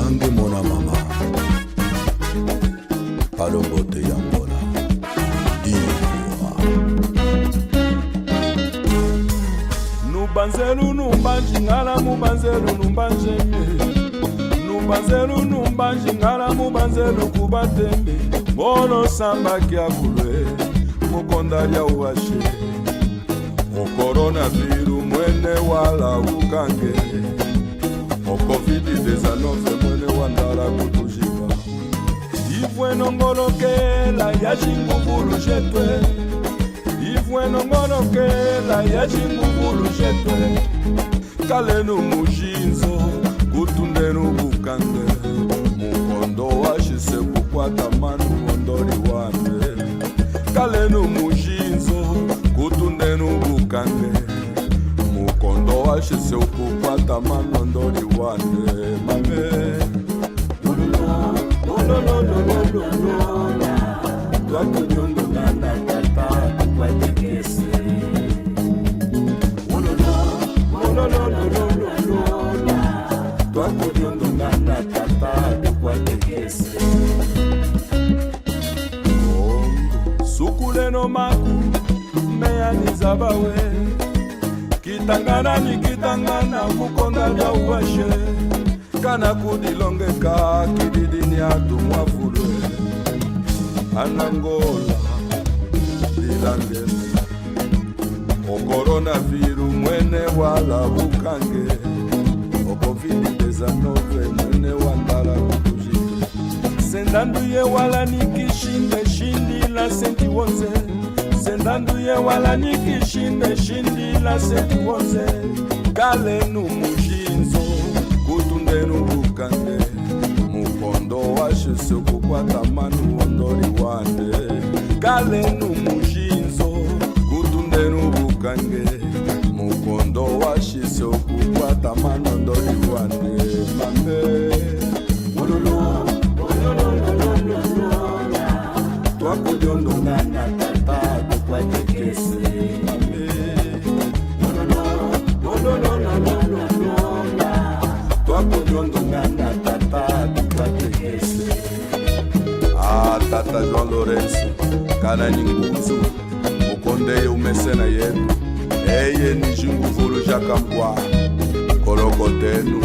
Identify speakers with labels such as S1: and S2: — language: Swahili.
S1: Nange mona mama Palombote Yangola Divoa
S2: Nubanzelu numbanji ngala mubanzelu numbanjeme Nubanzelu numbanji ngala mubanzelu kubatembe Mono samba kia kulwe Mukondaria uwashe Coronavirus mwene wala ukange Covid-19 mwene wandala kutujika Ivwe nongolokela ya chinguvulu jetwe Ivwe nongolokela ya chinguvulu jetwe Kalenu mujinzo kutundenu bukange Mukondo washise kukwata manu ondori wane Kalenu mujinzo kutundenu bukange Mukondo washise kukwata manu ondori wane Mame Twakunyondo nana kata tukwatekese Twakunyondo nana kata tukwatekese Sukuleno maku meyaniza bawe Kitangana ni kitangana kukonda ya uwashe Kana kudilongeka kididini atumwa fulwe Anangola dilangene O coronavirus mwene wala ukange O Covid-19 mwene wandala kutujike Sendanduye wala nikishinde shindi la senti wonze Sendanduye wala nikishinde shindi la senti wonze Kalenu mujinzo kutundenu bukange Mukondo washise kukwata manu ondori wane Kalenu mujinzo kutundenu bukange Mukondo washise kukwata manu ondori wane Mame Twakunyondo nana tata tukwatekese Mame Twakunyondo nana tata tukwatekese Tata João Lourenço Kana ninguzu Ukondeye umesena yetu Eye ni jinguvulu jakambwa Kolokotenu